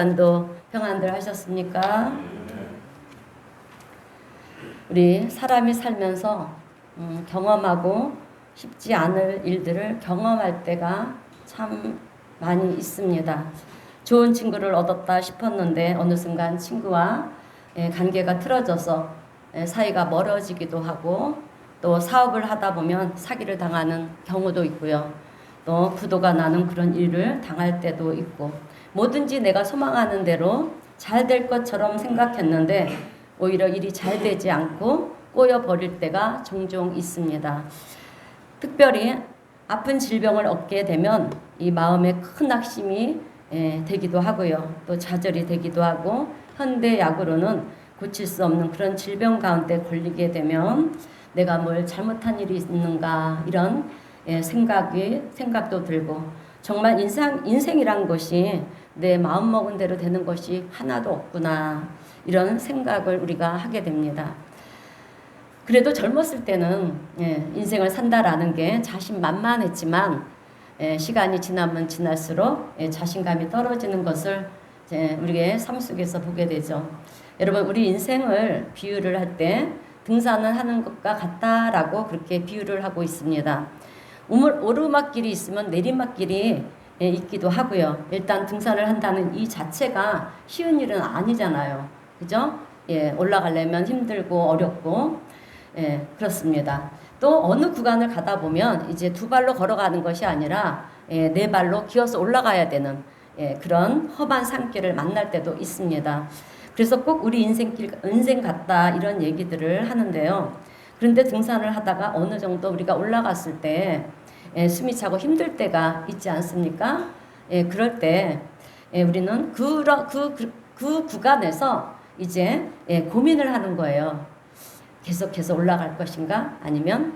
주간도 평안들 하셨습니까? 우리 사람이 살면서 경험하고 쉽지 않을 일들을 경험할 때가 참 많이 있습니다. 좋은 친구를 얻었다 싶었는데 어느 순간 친구와 관계가 틀어져서 사이가 멀어지기도 하고, 또 사업을 하다 보면 사기를 당하는 경우도 있고요. 또 부도가 나는 그런 일을 당할 때도 있고, 뭐든지 내가 소망하는 대로 잘 될 것처럼 생각했는데 오히려 일이 잘 되지 않고 꼬여버릴 때가 종종 있습니다. 특별히 아픈 질병을 얻게 되면 이 마음에 큰 낙심이 되기도 하고요. 또 좌절이 되기도 하고, 현대약으로는 고칠 수 없는 그런 질병 가운데 걸리게 되면 내가 뭘 잘못한 일이 있는가, 이런 생각도 들고, 정말 인생이란 것이 내 마음먹은 대로 되는 것이 하나도 없구나, 이런 생각을 우리가 하게 됩니다. 그래도 젊었을 때는 인생을 산다라는 게 자신만만했지만 시간이 지나면 지날수록 자신감이 떨어지는 것을 우리의 삶 속에서 보게 되죠. 여러분, 우리 인생을 비유를 할 때 등산을 하는 것과 같다라고 그렇게 비유를 하고 있습니다. 오르막길이 있으면 내리막길이 있기도 하고요. 일단 등산을 한다는 이 자체가 쉬운 일은 아니잖아요. 그죠? 올라가려면 힘들고 어렵고, 그렇습니다. 또 어느 구간을 가다 보면 이제 두 발로 걸어가는 것이 아니라 네 발로 기어서 올라가야 되는 그런 험한 산길을 만날 때도 있습니다. 그래서 꼭 우리 인생 같다, 이런 얘기들을 하는데요. 그런데 등산을 하다가 어느 정도 우리가 올라갔을 때 숨이 차고 힘들 때가 있지 않습니까? 그럴 때 우리는 그 구간에서 이제 고민을 하는 거예요. 계속해서 올라갈 것인가, 아니면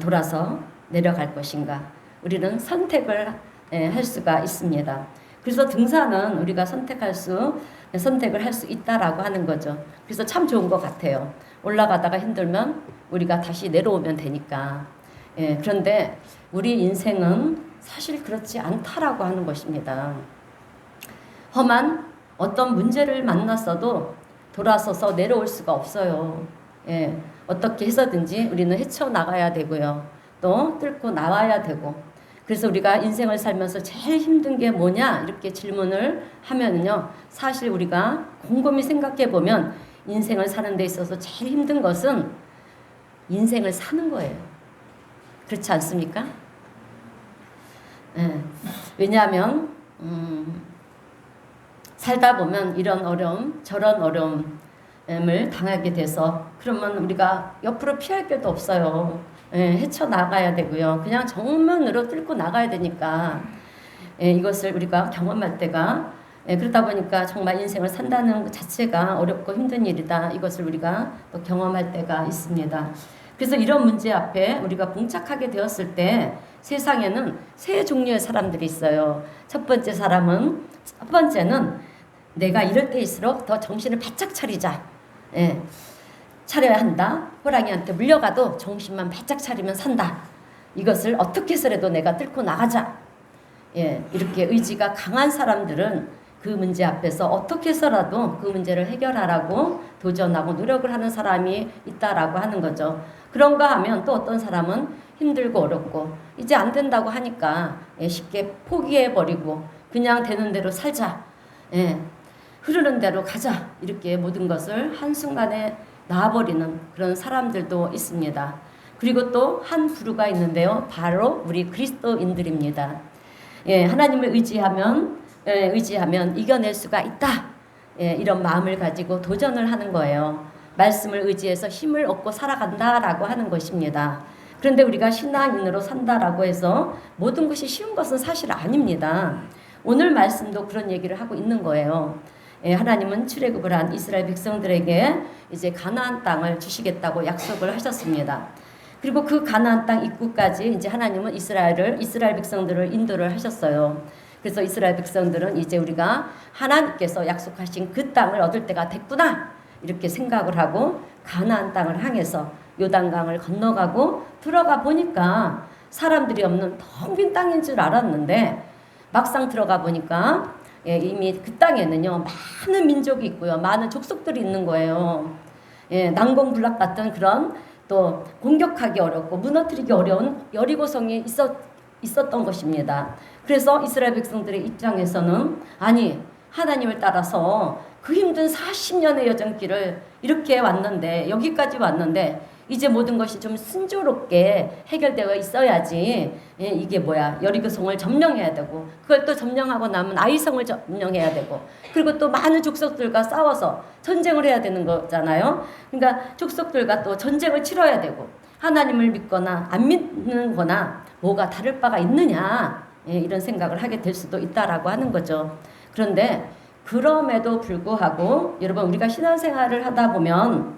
돌아서 내려갈 것인가. 우리는 선택을 할 수가 있습니다. 그래서 등산은 우리가 선택을 할 수 있다라고 하는 거죠. 그래서 참 좋은 것 같아요. 올라가다가 힘들면 우리가 다시 내려오면 되니까. 그런데 우리 인생은 사실 그렇지 않다라고 하는 것입니다. 험한 어떤 문제를 만났어도 돌아서서 내려올 수가 없어요. 어떻게 해서든지 우리는 헤쳐나가야 되고요. 또 뚫고 나와야 되고. 그래서 우리가 인생을 살면서 제일 힘든 게 뭐냐, 이렇게 질문을 하면요, 사실 우리가 곰곰이 생각해 보면 인생을 사는 데 있어서 제일 힘든 것은 인생을 사는 거예요. 그렇지 않습니까? 왜냐하면 살다 보면 이런 어려움 저런 어려움을 당하게 돼서, 그러면 우리가 옆으로 피할 길도 없어요. 헤쳐나가야 되고요. 그냥 정면으로 뚫고 나가야 되니까 이것을 우리가 경험할 때가, 그러다 보니까 정말 인생을 산다는 것 자체가 어렵고 힘든 일이다, 이것을 우리가 또 경험할 때가 있습니다. 그래서 이런 문제 앞에 우리가 봉착하게 되었을 때 세상에는 세 종류의 사람들이 있어요. 첫 번째는 내가 이럴 때일수록 더 정신을 바짝 차리자. 차려야 한다. 호랑이한테 물려가도 정신만 바짝 차리면 산다. 이것을 어떻게 해서라도 내가 뚫고 나가자. 이렇게 의지가 강한 사람들은 그 문제 앞에서 어떻게 해서라도 그 문제를 해결하라고 도전하고 노력을 하는 사람이 있다라고 하는 거죠. 그런가 하면 또 어떤 사람은 힘들고 어렵고 이제 안 된다고 하니까 쉽게 포기해버리고 그냥 되는 대로 살자. 흐르는 대로 가자. 이렇게 모든 것을 한순간에 놔버리는 그런 사람들도 있습니다. 그리고 또 한 부류가 있는데요. 바로 우리 그리스도인들입니다. 하나님을 의지하면 이겨낼 수가 있다. 이런 마음을 가지고 도전을 하는 거예요. 말씀을 의지해서 힘을 얻고 살아간다라고 하는 것입니다. 그런데 우리가 신앙인으로 산다라고 해서 모든 것이 쉬운 것은 사실 아닙니다. 오늘 말씀도 그런 얘기를 하고 있는 거예요. 하나님은 출애굽을 한 이스라엘 백성들에게 이제 가나안 땅을 주시겠다고 약속을 하셨습니다. 그리고 그 가나안 땅 입구까지 이제 하나님은 이스라엘 백성들을 인도를 하셨어요. 그래서 이스라엘 백성들은 이제 우리가 하나님께서 약속하신 그 땅을 얻을 때가 됐구나, 이렇게 생각을 하고 가나안 땅을 향해서 요단강을 건너가고 들어가 보니까 사람들이 없는 텅 빈 땅인 줄 알았는데 막상 들어가 보니까 예, 이미 그 땅에는요 많은 민족이 있고요, 많은 족속들이 있는 거예요. 예, 난공불락 같은 그런 또 공격하기 어렵고 무너뜨리기 어려운 여리고성이 있었던 것입니다. 그래서 이스라엘 백성들의 입장에서는 아니 하나님을 따라서 그 힘든 40년의 여정길을 이렇게 왔는데, 여기까지 왔는데 이제 모든 것이 좀 순조롭게 해결되어 있어야지. 예, 이게 뭐야, 여리고성을 점령해야 되고, 그걸 또 점령하고 나면 아이성을 점령해야 되고, 그리고 또 많은 족속들과 싸워서 전쟁을 해야 되는 거잖아요. 그러니까 족속들과 또 전쟁을 치러야 되고, 하나님을 믿거나 안 믿는 거나 뭐가 다를 바가 있느냐, 예, 이런 생각을 하게 될 수도 있다라고 하는 거죠. 그런데 그럼에도 불구하고 여러분, 우리가 신앙생활을 하다 보면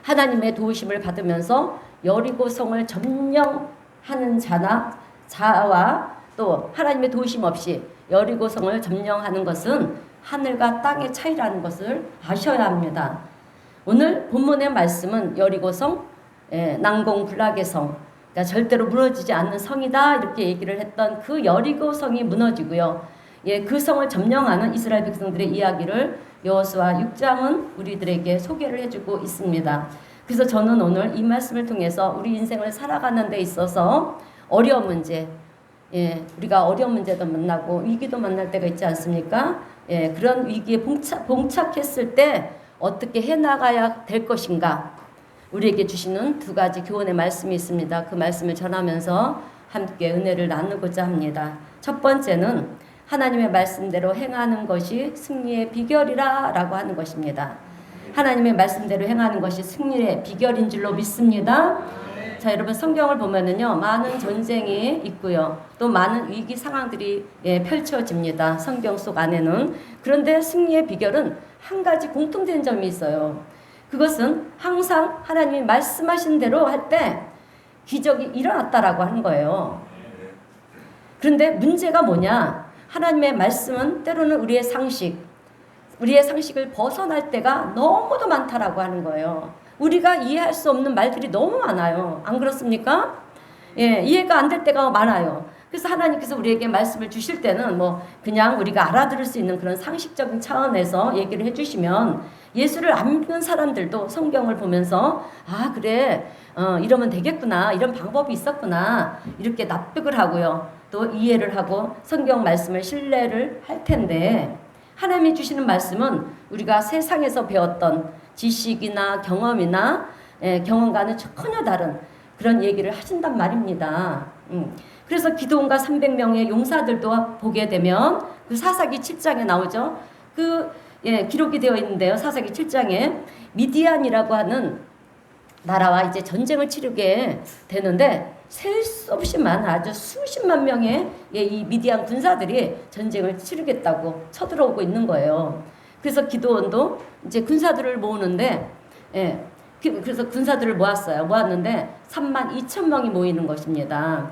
하나님의 도우심을 받으면서 여리고성을 점령하는 자와 또 하나님의 도우심 없이 여리고성을 점령하는 것은 하늘과 땅의 차이라는 것을 아셔야 합니다. 오늘 본문의 말씀은 여리고성, 난공불락의 성, 그러니까 절대로 무너지지 않는 성이다 이렇게 얘기를 했던 그 여리고성이 무너지고요. 예, 그 성을 점령하는 이스라엘 백성들의 이야기를 여호수아 6장은 우리들에게 소개를 해주고 있습니다. 그래서 저는 오늘 이 말씀을 통해서 우리 인생을 살아가는 데 있어서 어려운 문제, 예, 우리가 어려운 문제도 만나고 위기도 만날 때가 있지 않습니까? 예, 그런 위기에 봉착했을 때 어떻게 해나가야 될 것인가, 우리에게 주시는 두 가지 교훈의 말씀이 있습니다. 그 말씀을 전하면서 함께 은혜를 나누고자 합니다. 첫 번째는 하나님의 말씀대로 행하는 것이 승리의 비결이라 라고 하는 것입니다. 하나님의 말씀대로 행하는 것이 승리의 비결인 줄로 믿습니다. 자, 여러분, 성경을 보면은요 많은 전쟁이 있고요, 또 많은 위기 상황들이 펼쳐집니다, 성경 속 안에는. 그런데 승리의 비결은 한 가지 공통된 점이 있어요. 그것은 항상 하나님이 말씀하신 대로 할 때 기적이 일어났다라고 하는 거예요. 그런데 문제가 뭐냐, 하나님의 말씀은 때로는 우리의 상식을 벗어날 때가 너무도 많다라고 하는 거예요. 우리가 이해할 수 없는 말들이 너무 많아요. 안 그렇습니까? 예, 이해가 안 될 때가 많아요. 그래서 하나님께서 우리에게 말씀을 주실 때는 뭐 그냥 우리가 알아들을 수 있는 그런 상식적인 차원에서 얘기를 해주시면, 예수를 안 믿는 사람들도 성경을 보면서 아 그래, 이러면 되겠구나, 이런 방법이 있었구나, 이렇게 납득을 하고요, 또 이해를 하고 성경 말씀을 신뢰를 할 텐데, 하나님이 주시는 말씀은 우리가 세상에서 배웠던 지식이나 경험이나 경험과는 전혀 다른 그런 얘기를 하신단 말입니다. 그래서 기드온과 300명의 용사들도 보게 되면 그 사사기 7장에 나오죠. 기록이 되어 있는데요. 사사기 7장에 미디안이라고 하는 나라와 이제 전쟁을 치르게 되는데, 셀 수 없이 많은 아주 수십만 명의 이 미디안 군사들이 전쟁을 치르겠다고 쳐들어오고 있는 거예요. 그래서 기드온도 이제 군사들을 모으는데, 그래서 군사들을 모았는데 32,000명이 모이는 것입니다.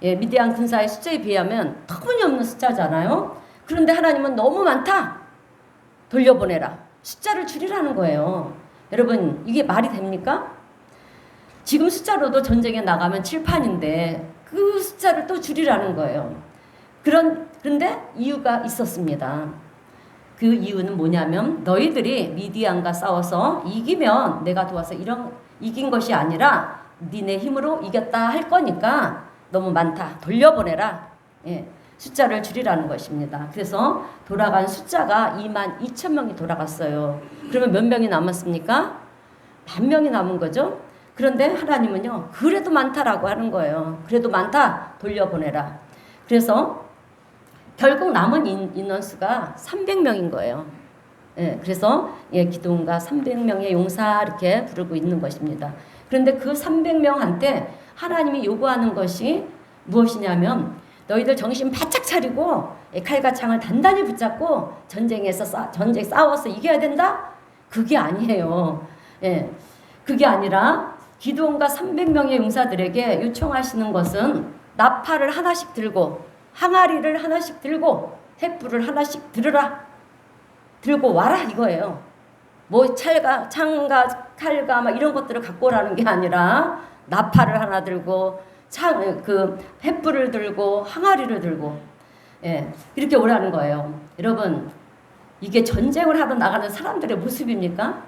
예, 미디안 군사의 숫자에 비하면 터무니없는 숫자잖아요. 그런데 하나님은 너무 많다, 돌려보내라, 숫자를 줄이라는 거예요. 여러분, 이게 말이 됩니까? 지금 숫자로도 전쟁에 나가면 칠판인데 그 숫자를 또 줄이라는 거예요. 그런데 이유가 있었습니다. 그 이유는 뭐냐면, 너희들이 미디안과 싸워서 이기면 내가 도와서 이긴 것이 아니라 니네 힘으로 이겼다 할 거니까 너무 많다, 돌려보내라. 예, 숫자를 줄이라는 것입니다. 그래서 돌아간 숫자가 22,000명이 돌아갔어요. 그러면 몇 명이 남았습니까? 10,000명이 남은 거죠. 그런데 하나님은요, 그래도 많다라고 하는 거예요. 그래도 많다, 돌려보내라. 그래서 결국 남은 인원수가 300명인 거예요. 예, 그래서 기드온과 300명의 용사 이렇게 부르고 있는 것입니다. 그런데 그 300명한테 하나님이 요구하는 것이 무엇이냐면, 너희들 정신 바짝 차리고 칼과 창을 단단히 붙잡고 전쟁 싸워서 이겨야 된다? 그게 아니에요. 예, 그게 아니라 기드온과 300명의 용사들에게 요청하시는 것은 나팔을 하나씩 들고, 항아리를 하나씩 들고, 횃불을 하나씩 들고 와라 이거예요. 뭐 창과 칼과 막 이런 것들을 갖고 오라는 게 아니라 나팔을 하나 들고 횃불을 들고 항아리를 들고, 예, 이렇게 오라는 거예요. 여러분, 이게 전쟁을 하러 나가는 사람들의 모습입니까?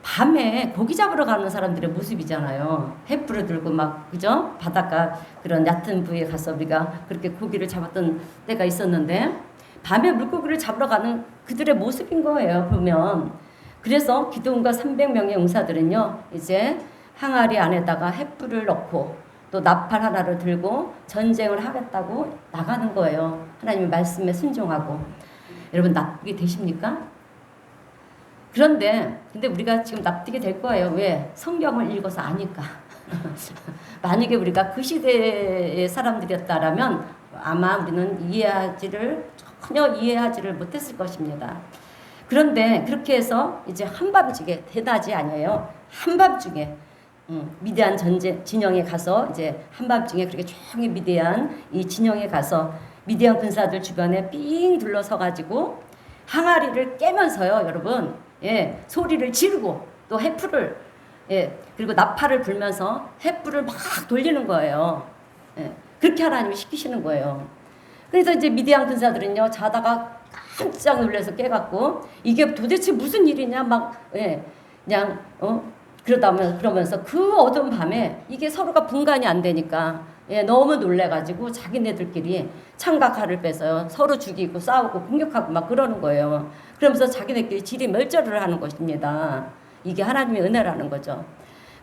밤에 고기 잡으러 가는 사람들의 모습이잖아요. 횃불을 들고 막, 그죠? 바닷가 그런 얕은 부위에 가서 우리가 그렇게 고기를 잡았던 때가 있었는데, 밤에 물고기를 잡으러 가는 그들의 모습인 거예요, 보면. 그래서 기드온과 300명의 용사들은요, 이제 항아리 안에다가 횃불을 넣고 또 나팔 하나를 들고 전쟁을 하겠다고 나가는 거예요. 하나님의 말씀에 순종하고. 여러분, 납득이 되십니까? 근데 우리가 지금 납득이 될 거예요. 왜? 성경을 읽어서 아니까. 만약에 우리가 그 시대의 사람들이었다라면 아마 우리는 전혀 이해하지를 못했을 것입니다. 그런데 그렇게 해서 이제 한밤중에, 대낮이 아니에요. 한밤중에 미디안 진영에 가서 이제 한밤중에 그렇게 조용히 미디안 이 진영에 가서 미디안 군사들 주변에 삥 둘러서 가지고 항아리를 깨면서요, 여러분. 예, 소리를 지르고 또 횃불을 그리고 나팔을 불면서 횃불을 막 돌리는 거예요. 예, 그렇게 하나님이 시키시는 거예요. 그래서 이제 미디안 군사들은요, 자다가 깜짝 놀라서 깨갖고 이게 도대체 무슨 일이냐 막 그냥 그러면서 그 어두운 밤에 이게 서로가 분간이 안 되니까 너무 놀래가지고 자기네들끼리 창과 칼을 빼서요, 서로 죽이고 싸우고 공격하고 막 그러는 거예요. 그러면서 자기네끼리 지리 멸절을 하는 것입니다. 이게 하나님의 은혜라는 거죠.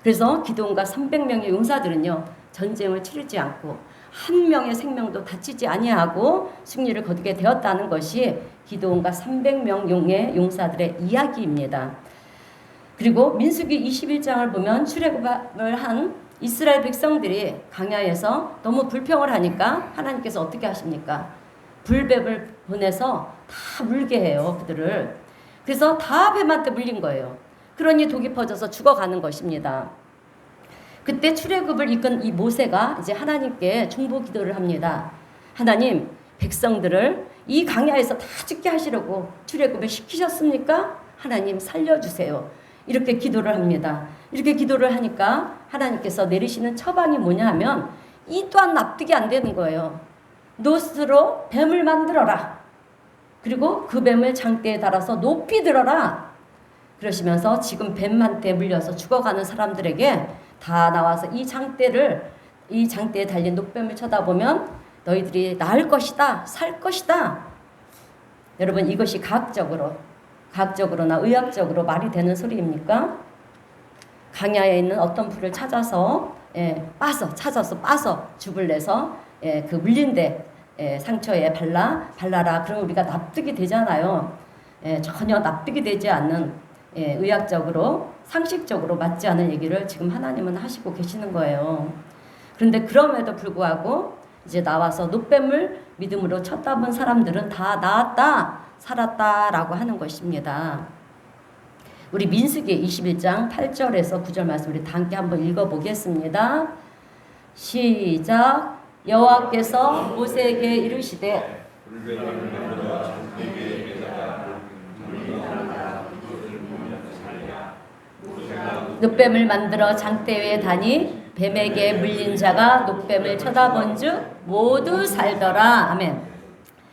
그래서 기드온과 300명의 용사들은요, 전쟁을 치르지 않고 한 명의 생명도 다치지 아니하고 승리를 거두게 되었다는 것이 기드온과 300명 용사들의 이야기입니다. 그리고 민수기 21장을 보면 출애굽을 한 이스라엘 백성들이 광야에서 너무 불평을 하니까 하나님께서 어떻게 하십니까? 불뱀을 보내서 다 물게 해요, 그들을. 그래서 다 뱀한테 물린 거예요. 그러니 독이 퍼져서 죽어가는 것입니다. 그때 출애굽을 이끈 이 모세가 이제 하나님께 중보 기도를 합니다. 하나님, 백성들을 이 광야에서 다 죽게 하시려고 출애굽을 시키셨습니까? 하나님 살려주세요. 이렇게 기도를 합니다. 이렇게 기도를 하니까 하나님께서 내리시는 처방이 뭐냐 하면 이 또한 납득이 안 되는 거예요. 노스로 뱀을 만들어라. 그리고 그 뱀을 장대에 달아서 높이 들어라. 그러시면서 지금 뱀한테 물려서 죽어가는 사람들에게 다 나와서 이 장대에 달린 녹뱀을 쳐다보면 너희들이 나을 것이다, 살 것이다. 여러분, 이것이 과학적으로나 의학적으로 말이 되는 소리입니까? 강야에 있는 어떤 풀을 찾아서 빠서 줍을 내서 그 물린데 상처에 발라라. 그러면 우리가 납득이 되잖아요. 전혀 납득이 되지 않는 의학적으로 상식적으로 맞지 않은 얘기를 지금 하나님은 하시고 계시는 거예요. 그런데 그럼에도 불구하고 이제 나와서 노뱀을 믿음으로 쳤다본 사람들은 다 나았다, 살았다라고 하는 것입니다. 우리 민수기 21장 8절에서 9절 말씀 우리 다 함께 한번 읽어보겠습니다. 시작. 여호와께서 모세에게 이르시되 놋뱀을 만들어 장대 위에 다니 뱀에게 물린 자가 놋뱀을 쳐다본즉 모두 살더라. 아멘.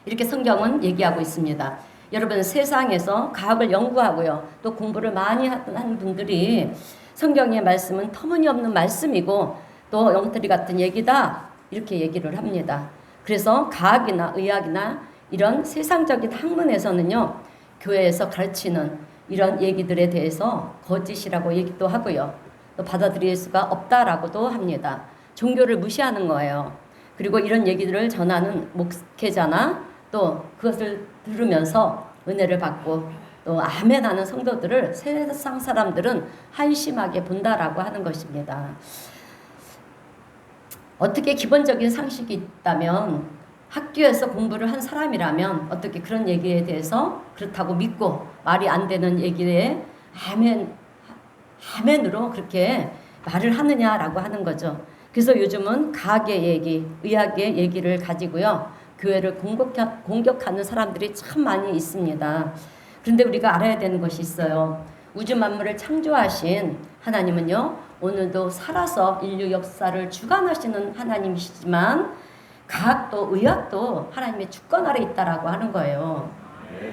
이렇게 성경은 얘기하고 있습니다. 여러분, 세상에서 과학을 연구하고요, 또 공부를 많이 한 분들이 성경의 말씀은 터무니없는 말씀이고 또 엉터리 같은 얘기다, 이렇게 얘기를 합니다. 그래서 과학이나 의학이나 이런 세상적인 학문에서는요, 교회에서 가르치는 이런 얘기들에 대해서 거짓이라고 얘기도 하고요, 또 받아들일 수가 없다라고도 합니다. 종교를 무시하는 거예요. 그리고 이런 얘기들을 전하는 목회자나 또 그것을 들으면서 은혜를 받고 또 아멘 하는 성도들을 세상 사람들은 한심하게 본다라고 하는 것입니다. 어떻게 기본적인 상식이 있다면, 학교에서 공부를 한 사람이라면 어떻게 그런 얘기에 대해서 그렇다고 믿고 말이 안 되는 얘기에 아멘으로 그렇게 말을 하느냐라고 하는 거죠. 그래서 요즘은 과학의 얘기, 의학의 얘기를 가지고요, 교회를 공격하는 사람들이 참 많이 있습니다. 그런데 우리가 알아야 되는 것이 있어요. 우주 만물을 창조하신 하나님은요, 오늘도 살아서 인류 역사를 주관하시는 하나님이시지만 과학도 의학도 하나님의 주권 아래 있다라고 하는 거예요.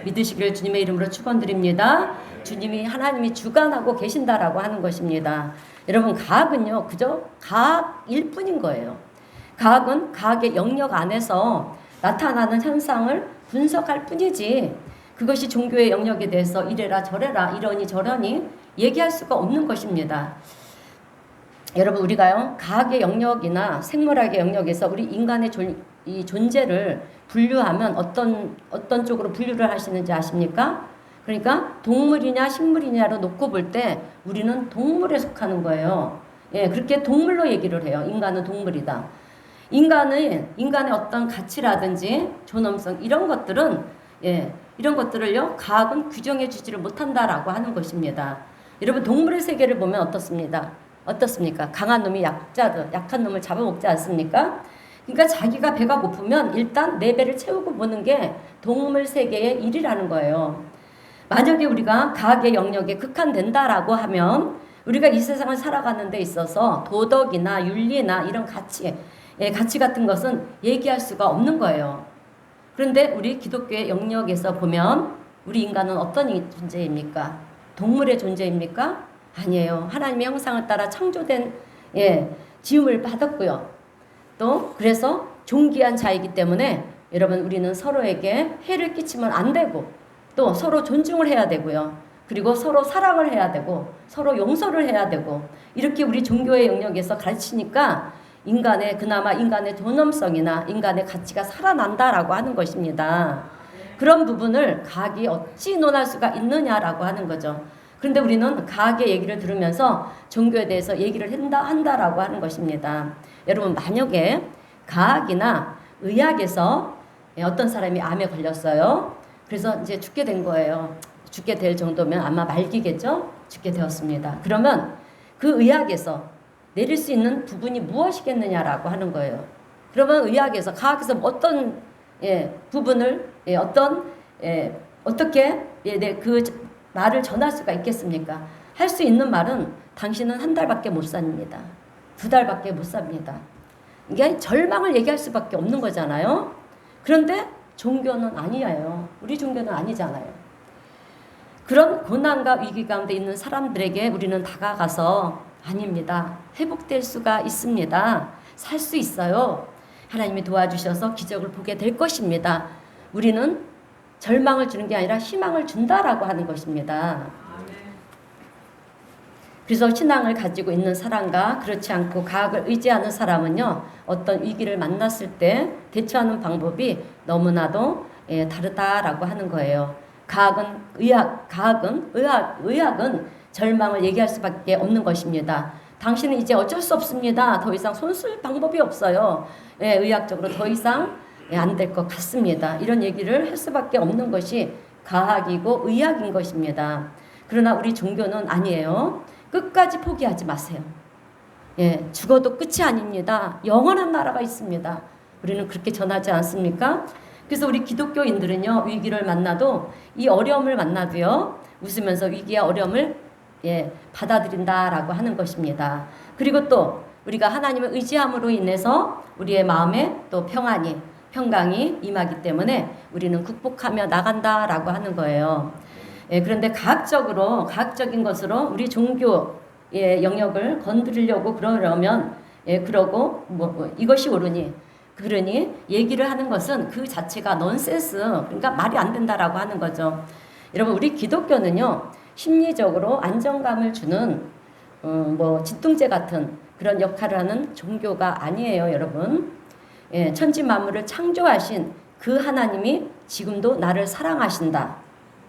믿으시기를 주님의 이름으로 축원드립니다. 주님이 하나님이 주관하고 계신다라고 하는 것입니다. 여러분 과학은요 그저 과학일 뿐인 거예요. 과학은 과학의 영역 안에서 나타나는 현상을 분석할 뿐이지 그것이 종교의 영역에 대해서 이래라 저래라 이러니 저러니 얘기할 수가 없는 것입니다. 여러분 우리가요 과학의 영역이나 생물학의 영역에서 우리 인간의 이 존재를 분류하면 어떤 쪽으로 분류를 하시는지 아십니까? 그러니까 동물이냐 식물이냐로 놓고 볼 때 우리는 동물에 속하는 거예요. 예, 그렇게 동물로 얘기를 해요. 인간은 동물이다. 인간의 어떤 가치라든지 존엄성 이런 것들은 이런 것들을요 과학은 규정해 주지를 못한다라고 하는 것입니다. 여러분 동물의 세계를 보면 어떻습니까? 강한 놈이 약한 놈을 잡아먹지 않습니까? 그러니까 자기가 배가 고프면 일단 내 배를 채우고 보는 게 동물 세계의 일이라는 거예요. 만약에 우리가 과학의 영역에 극한된다라고 하면 우리가 이 세상을 살아가는 데 있어서 도덕이나 윤리나 이런 가치 같은 것은 얘기할 수가 없는 거예요. 그런데 우리 기독교의 영역에서 보면 우리 인간은 어떤 존재입니까? 동물의 존재입니까? 아니에요. 하나님의 형상을 따라 창조된 지음을 받았고요. 또 그래서 존귀한 자이기 때문에 여러분 우리는 서로에게 해를 끼치면 안 되고 또 서로 존중을 해야 되고요. 그리고 서로 사랑을 해야 되고 서로 용서를 해야 되고 이렇게 우리 종교의 영역에서 가르치니까 그나마 인간의 존엄성이나 인간의 가치가 살아난다라고 하는 것입니다. 그런 부분을 과학이 어찌 논할 수가 있느냐라고 하는 거죠. 그런데 우리는 과학의 얘기를 들으면서 종교에 대해서 얘기를 한다라고 하는 것입니다. 여러분 만약에 과학이나 의학에서 어떤 사람이 암에 걸렸어요. 그래서 이제 죽게 된 거예요. 죽게 될 정도면 아마 말기겠죠? 죽게 되었습니다. 그러면 그 의학에서 내릴 수 있는 부분이 무엇이겠느냐라고 하는 거예요. 그러면 의학에서 과학에서 어떤 부분을 어떻게 그 말을 전할 수가 있겠습니까? 할 수 있는 말은 당신은 한 달밖에 못 삽니다. 2달밖에 못 삽니다. 이게 절망을 얘기할 수밖에 없는 거잖아요. 그런데 종교는 아니에요. 우리 종교는 아니잖아요. 그런 고난과 위기 가운데 있는 사람들에게 우리는 다가가서 아닙니다. 회복될 수가 있습니다. 살 수 있어요. 하나님이 도와주셔서 기적을 보게 될 것입니다. 우리는 절망을 주는 게 아니라 희망을 준다라고 하는 것입니다. 그래서 신앙을 가지고 있는 사람과 그렇지 않고 과학을 의지하는 사람은요. 어떤 위기를 만났을 때 대처하는 방법이 너무나도 다르다라고 하는 거예요. 의학은 절망을 얘기할 수밖에 없는 것입니다. 당신은 이제 어쩔 수 없습니다. 더 이상 손쓸 방법이 없어요. 의학적으로 더 이상 안 될 것 같습니다. 이런 얘기를 할 수밖에 없는 것이 과학이고 의학인 것입니다. 그러나 우리 종교는 아니에요. 끝까지 포기하지 마세요. 죽어도 끝이 아닙니다. 영원한 나라가 있습니다. 우리는 그렇게 전하지 않습니까? 그래서 우리 기독교인들은요, 위기를 만나도 이 어려움을 만나도요, 웃으면서 위기와 어려움을 받아들인다라고 하는 것입니다. 그리고 또 우리가 하나님을 의지함으로 인해서 우리의 마음에 또 평강이 임하기 때문에 우리는 극복하며 나간다라고 하는 거예요. 그런데 과학적인 것으로 우리 종교의 영역을 건드리려고 그러면 그러고 이것이 옳으니 그러니 얘기를 하는 것은 그 자체가 넌센스, 그러니까 말이 안 된다라고 하는 거죠. 여러분 우리 기독교는요 심리적으로 안정감을 주는 진통제 같은 그런 역할을 하는 종교가 아니에요, 여러분. 천지 만물을 창조하신 그 하나님이 지금도 나를 사랑하신다.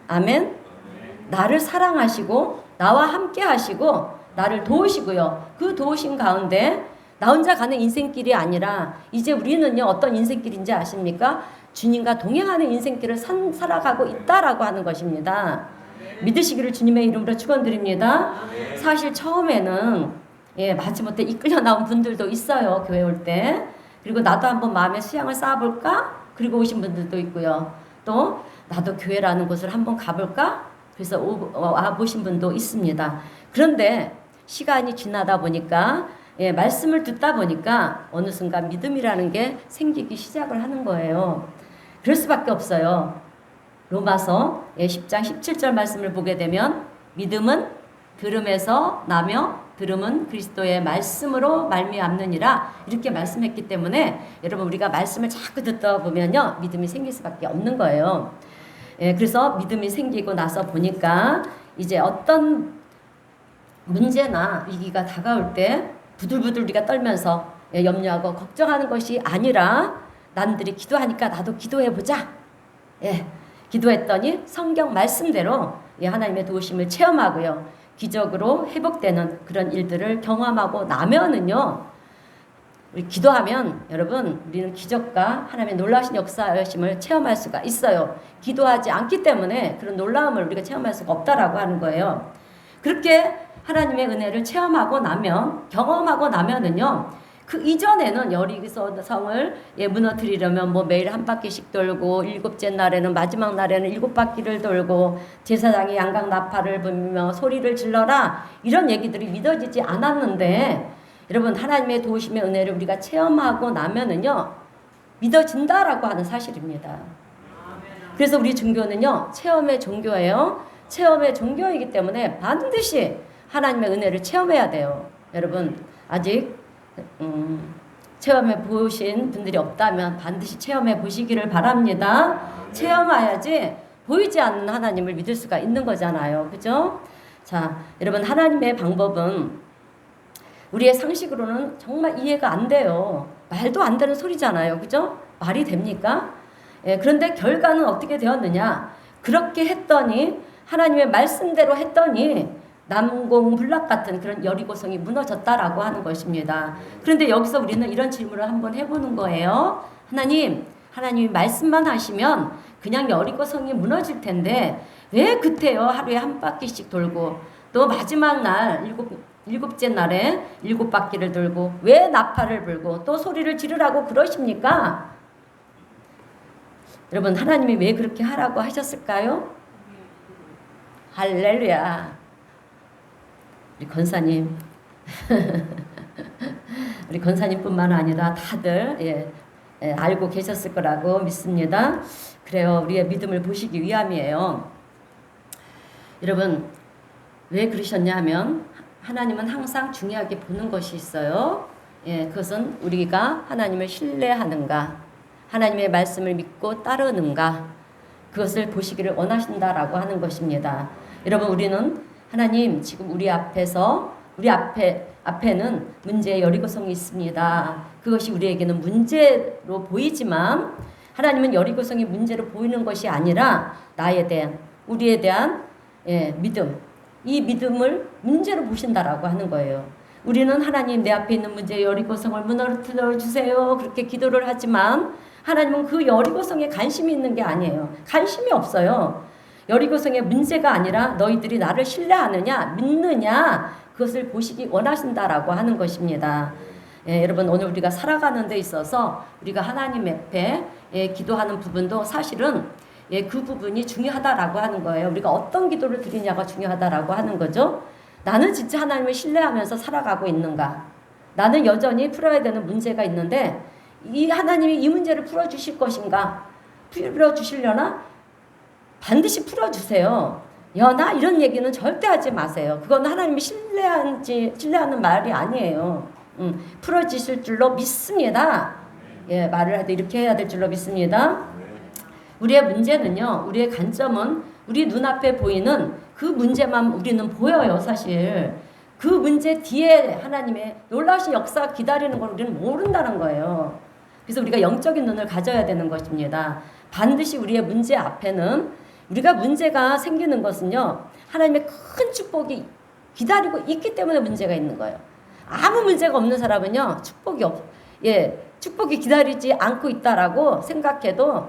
아멘. 나를 사랑하시고 나와 함께 하시고 나를 도우시고요. 그 도우신 가운데 나 혼자 가는 인생길이 아니라 이제 우리는요 어떤 인생길인지 아십니까? 주님과 동행하는 인생길을 살아가고 있다라고 하는 것입니다. 믿으시기를 주님의 이름으로 축원드립니다. 사실 처음에는 마지못해 이끌려 나온 분들도 있어요. 교회 올 때. 그리고 나도 한번 마음의 수양을 쌓아볼까? 그리고 오신 분들도 있고요. 또 나도 교회라는 곳을 한번 가볼까? 그래서 와보신 분도 있습니다. 그런데 시간이 지나다 보니까 예, 말씀을 듣다 보니까 어느 순간 믿음이라는 게 생기기 시작을 하는 거예요. 그럴 수밖에 없어요. 로마서 10장 17절 말씀을 보게 되면 믿음은 들음에서 나며 들음은 그리스도의 말씀으로 말미암느니라 이렇게 말씀했기 때문에 여러분 우리가 말씀을 자꾸 듣다 보면요 믿음이 생길 수밖에 없는 거예요. 예, 그래서 믿음이 생기고 나서 보니까 이제 어떤 문제나 위기가 다가올 때 부들부들 우리가 떨면서 염려하고 걱정하는 것이 아니라 남들이 기도하니까 나도 기도해보자. 예, 기도했더니 성경 말씀대로 하나님의 도우심을 체험하고요. 기적으로 회복되는 그런 일들을 경험하고 나면은요. 우리 기도하면 여러분 우리는 기적과 하나님의 놀라신 역사심을 체험할 수가 있어요. 기도하지 않기 때문에 그런 놀라움을 우리가 체험할 수가 없다라고 하는 거예요. 그렇게 하나님의 은혜를 체험하고 나면 경험하고 나면은요. 그 이전에는 여리고 성을 무너뜨리려면 뭐 매일 한 바퀴씩 돌고 일곱째 날에는 마지막 날에는 7바퀴를 돌고 제사장이 양각 나팔을 불며 소리를 질러라 이런 얘기들이 믿어지지 않았는데 여러분 하나님의 도우심의 은혜를 우리가 체험하고 나면은요 믿어진다라고 하는 사실입니다. 그래서 우리 종교는요 체험의 종교예요. 체험의 종교이기 때문에 반드시 하나님의 은혜를 체험해야 돼요. 여러분 아직 체험해 보신 분들이 없다면 반드시 체험해 보시기를 바랍니다. 체험해야지 보이지 않는 하나님을 믿을 수가 있는 거잖아요. 그죠? 자, 여러분 하나님의 방법은 우리의 상식으로는 정말 이해가 안 돼요. 말도 안 되는 소리잖아요. 그죠? 말이 됩니까? 예, 그런데 결과는 어떻게 되었느냐? 그렇게 했더니 하나님의 말씀대로 했더니 남공불락 같은 그런 여리고성이 무너졌다라고 하는 것입니다. 그런데 여기서 우리는 이런 질문을 한번 해보는 거예요. 하나님이 말씀만 하시면 그냥 여리고성이 무너질 텐데 왜 그때요 하루에 한 바퀴씩 돌고 또 마지막 날 일곱째 날에 7바퀴를 돌고 왜 나팔을 불고 또 소리를 지르라고 그러십니까? 여러분 하나님이 왜 그렇게 하라고 하셨을까요? 할렐루야. 우리 권사님 우리 권사님뿐만 아니라 다들 알고 계셨을 거라고 믿습니다. 그래요. 우리의 믿음을 보시기 위함이에요. 여러분 왜 그러셨냐 하면 하나님은 항상 중요하게 보는 것이 있어요. 그것은 우리가 하나님을 신뢰하는가 하나님의 말씀을 믿고 따르는가 그것을 보시기를 원하신다라고 하는 것입니다. 여러분 우리는 하나님 지금 우리 앞에는 문제의 여리고성이 있습니다. 그것이 우리에게는 문제로 보이지만 하나님은 여리고성이 문제로 보이는 것이 아니라 우리에 대한 믿음 이 믿음을 문제로 보신다라고 하는 거예요. 우리는 하나님 내 앞에 있는 문제 여리고성을 무너뜨려 주세요 그렇게 기도를 하지만 하나님은 그 여리고성에 관심이 있는 게 아니에요. 관심이 없어요. 여리고성의 문제가 아니라 너희들이 나를 신뢰하느냐 믿느냐 그것을 보시기 원하신다라고 하는 것입니다. 여러분 오늘 우리가 살아가는 데 있어서 우리가 하나님 앞에 기도하는 부분도 사실은 그 부분이 중요하다라고 하는 거예요. 우리가 어떤 기도를 드리냐가 중요하다라고 하는 거죠. 나는 진짜 하나님을 신뢰하면서 살아가고 있는가? 나는 여전히 풀어야 되는 문제가 있는데 이 하나님이 이 문제를 풀어주실 것인가? 풀어주시려나? 반드시 풀어주세요. 여나 이런 얘기는 절대 하지 마세요. 그건 하나님이 신뢰하는 말이 아니에요. 풀어주실 줄로 믿습니다. 말을 할 때 이렇게 해야 될 줄로 믿습니다. 우리의 문제는요. 우리의 관점은 우리 눈앞에 보이는 그 문제만 우리는 보여요. 사실. 그 문제 뒤에 하나님의 놀라우신 역사가 기다리는 걸 우리는 모른다는 거예요. 그래서 우리가 영적인 눈을 가져야 되는 것입니다. 반드시 우리의 문제 앞에는 우리가 문제가 생기는 것은요. 하나님의 큰 축복이 기다리고 있기 때문에 문제가 있는 거예요. 아무 문제가 없는 사람은요. 축복이 기다리지 않고 있다라고 생각해도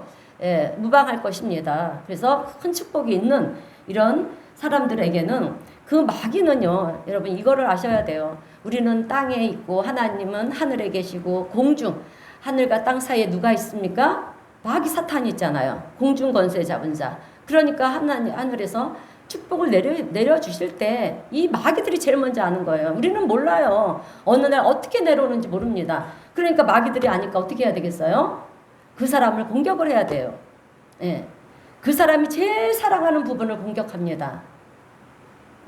무방할 것입니다. 그래서 큰 축복이 있는 이런 사람들에게는 그 마귀는요. 여러분 이거를 아셔야 돼요. 우리는 땅에 있고 하나님은 하늘에 계시고 공중 하늘과 땅 사이에 누가 있습니까? 마귀 사탄이 있잖아요. 공중 권세 잡은 자. 그러니까 하늘에서 축복을 내려주실 때 이 마귀들이 제일 먼저 아는 거예요. 우리는 몰라요. 어느 날 어떻게 내려오는지 모릅니다. 그러니까 마귀들이 아니까 어떻게 해야 되겠어요? 그 사람을 공격을 해야 돼요. 예. 그 사람이 제일 사랑하는 부분을 공격합니다.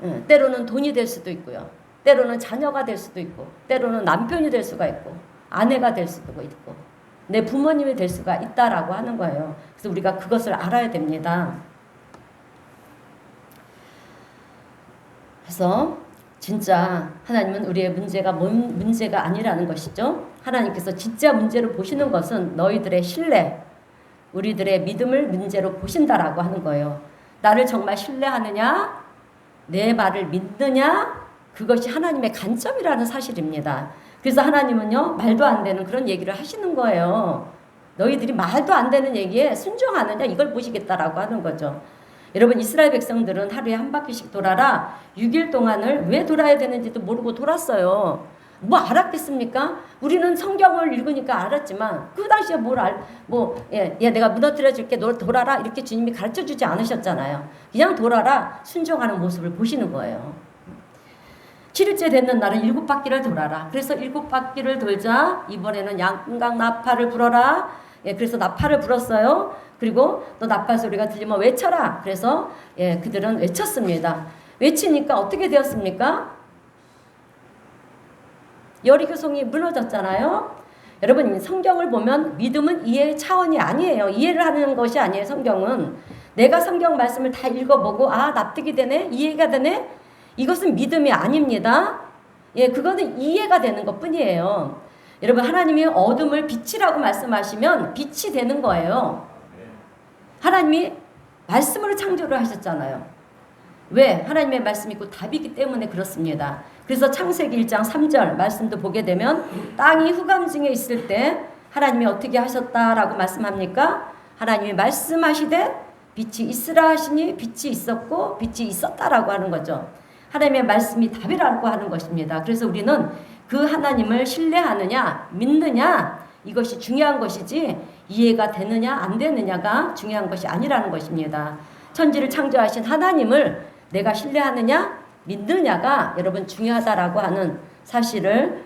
예. 때로는 돈이 될 수도 있고요. 때로는 자녀가 될 수도 있고, 때로는 남편이 될 수가 있고, 아내가 될 수도 있고, 내 부모님이 될 수가 있다라고 하는 거예요. 그래서 우리가 그것을 알아야 됩니다. 그래서 진짜 하나님은 우리의 문제가 뭔 문제가 아니라는 것이죠. 하나님께서 진짜 문제로 보시는 것은 너희들의 신뢰, 우리들의 믿음을 문제로 보신다라고 하는 거예요. 나를 정말 신뢰하느냐, 내 말을 믿느냐, 그것이 하나님의 관점이라는 사실입니다. 그래서 하나님은요, 말도 안 되는 그런 얘기를 하시는 거예요. 너희들이 말도 안 되는 얘기에 순종하느냐, 이걸 보시겠다라고 하는 거죠. 여러분, 이스라엘 백성들은 하루에 한 바퀴씩 돌아라 6일 동안을 왜 돌아야 되는지도 모르고 돌았어요. 뭐 알았겠습니까? 우리는 성경을 읽으니까 알았지만 그 당시에 내가 무너뜨려 줄게, 너 돌아라 이렇게 주님이 가르쳐 주지 않으셨잖아요. 그냥 돌아라, 순종하는 모습을 보시는 거예요. 7일째 됐는 날은 7바퀴를 돌아라. 그래서 7바퀴를 돌자 이번에는 양각 나팔을 불어라. 그래서 나팔을 불었어요. 그리고 또 나팔 소리가 들리면 외쳐라. 그래서 그들은 외쳤습니다. 외치니까 어떻게 되었습니까? 여리고성이 무너졌잖아요. 여러분, 성경을 보면 믿음은 이해의 차원이 아니에요. 이해를 하는 것이 아니에요. 성경은 내가 성경 말씀을 다 읽어보고 납득이 되네, 이해가 되네, 이것은 믿음이 아닙니다. 그거는 이해가 되는 것뿐이에요. 여러분, 하나님이 어둠을 빛이라고 말씀하시면 빛이 되는 거예요. 하나님이 말씀으로 창조를 하셨잖아요. 왜? 하나님의 말씀이 있고 답이기 때문에 그렇습니다. 그래서 창세기 1장 3절 말씀도 보게 되면 땅이 후감증에 있을 때 하나님이 어떻게 하셨다라고 말씀합니까? 하나님이 말씀하시되 빛이 있으라 하시니 빛이 있었고 빛이 있었다라고 하는 거죠. 하나님의 말씀이 답이라고 하는 것입니다. 그래서 우리는 그 하나님을 신뢰하느냐 믿느냐 이것이 중요한 것이지 이해가 되느냐 안 되느냐가 중요한 것이 아니라는 것입니다. 천지를 창조하신 하나님을 내가 신뢰하느냐 믿느냐가 여러분 중요하다라고 하는 사실을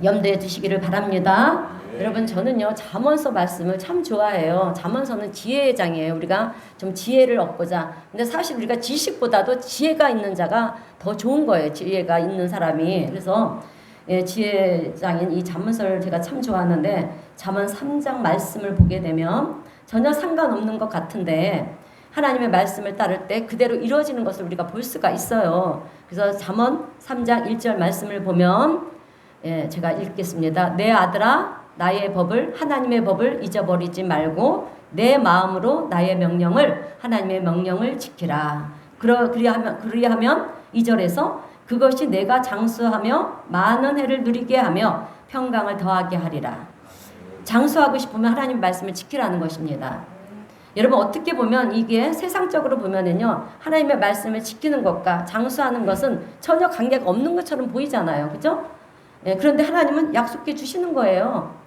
염두에 두시기를 바랍니다. 여러분, 저는요 잠언서 말씀을 참 좋아해요. 잠언서는 지혜의 장이에요. 우리가 좀 지혜를 얻고자. 근데 사실 우리가 지식보다도 지혜가 있는 자가 더 좋은 거예요. 지혜가 있는 사람이. 그래서 지혜장인 이 잠언서를 제가 참 좋아하는데 잠언 3장 말씀을 보게 되면 전혀 상관없는 것 같은데 하나님의 말씀을 따를 때 그대로 이루어지는 것을 우리가 볼 수가 있어요. 그래서 잠언 3장 1절 말씀을 보면 제가 읽겠습니다. 내 아들아, 나의 법을, 하나님의 법을 잊어버리지 말고 내 마음으로 나의 명령을, 하나님의 명령을 지키라. 그리하면 2절에서 그것이 내가 장수하며 많은 해를 누리게 하며 평강을 더하게 하리라. 장수하고 싶으면 하나님 말씀을 지키라는 것입니다. 여러분, 어떻게 보면 이게 세상적으로 보면은요 하나님의 말씀을 지키는 것과 장수하는 것은 전혀 관계가 없는 것처럼 보이잖아요. 그죠? 그런데 하나님은 약속해 주시는 거예요.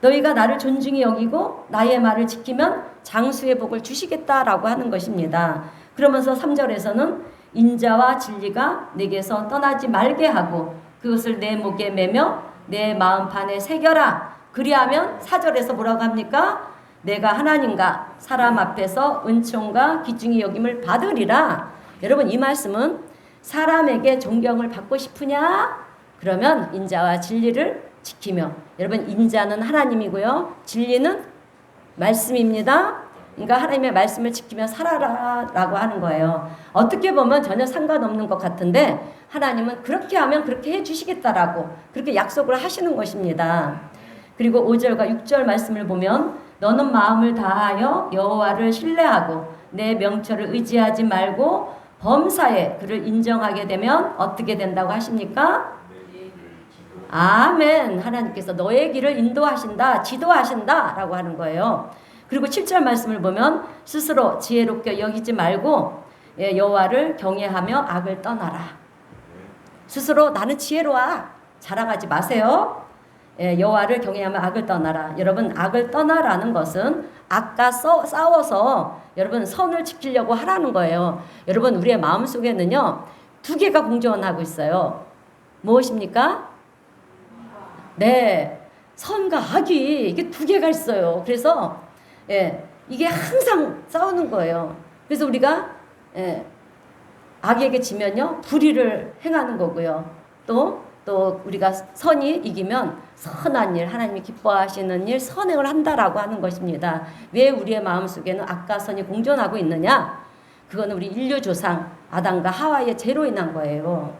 너희가 나를 존중히 여기고 나의 말을 지키면 장수의 복을 주시겠다라고 하는 것입니다. 그러면서 3절에서는 인자와 진리가 내게서 떠나지 말게 하고 그것을 내 목에 매며 내 마음판에 새겨라. 그리하면 4절에서 뭐라고 합니까? 내가 하나님과 사람 앞에서 은총과 귀중히 여김을 받으리라. 여러분, 이 말씀은 사람에게 존경을 받고 싶으냐? 그러면 인자와 진리를 지키며, 여러분, 인자는 하나님이고요 진리는 말씀입니다. 그러니까 하나님의 말씀을 지키며 살아라 라고 하는 거예요. 어떻게 보면 전혀 상관없는 것 같은데 하나님은 그렇게 하면 그렇게 해주시겠다라고 그렇게 약속을 하시는 것입니다. 그리고 5절과 6절 말씀을 보면 너는 마음을 다하여 여호와를 신뢰하고 내 명철을 의지하지 말고 범사에 그를 인정하게 되면 어떻게 된다고 하십니까? 아멘. 하나님께서 너의 길을 인도하신다, 지도하신다 라고 하는 거예요. 그리고 7절 말씀을 보면 스스로 지혜롭게 여기지 말고 여호와를 경외하며 악을 떠나라. 스스로 나는 지혜로워 자랑하지 마세요. 여호와를 경외하며 악을 떠나라. 여러분, 악을 떠나라는 것은 악과 싸워서 여러분 선을 지키려고 하라는 거예요. 여러분 우리의 마음속에는요 2개가 공존하고 있어요. 무엇입니까? 네, 선과 악이 이게 2개가 있어요. 그래서 이게 항상 싸우는 거예요. 그래서 우리가 악에게 지면요 불의를 행하는 거고요. 또 우리가 선이 이기면 선한 일, 하나님이 기뻐하시는 일, 선행을 한다라고 하는 것입니다. 왜 우리의 마음속에는 악과 선이 공존하고 있느냐? 그거는 우리 인류 조상 아담과 하와의 죄로 인한 거예요.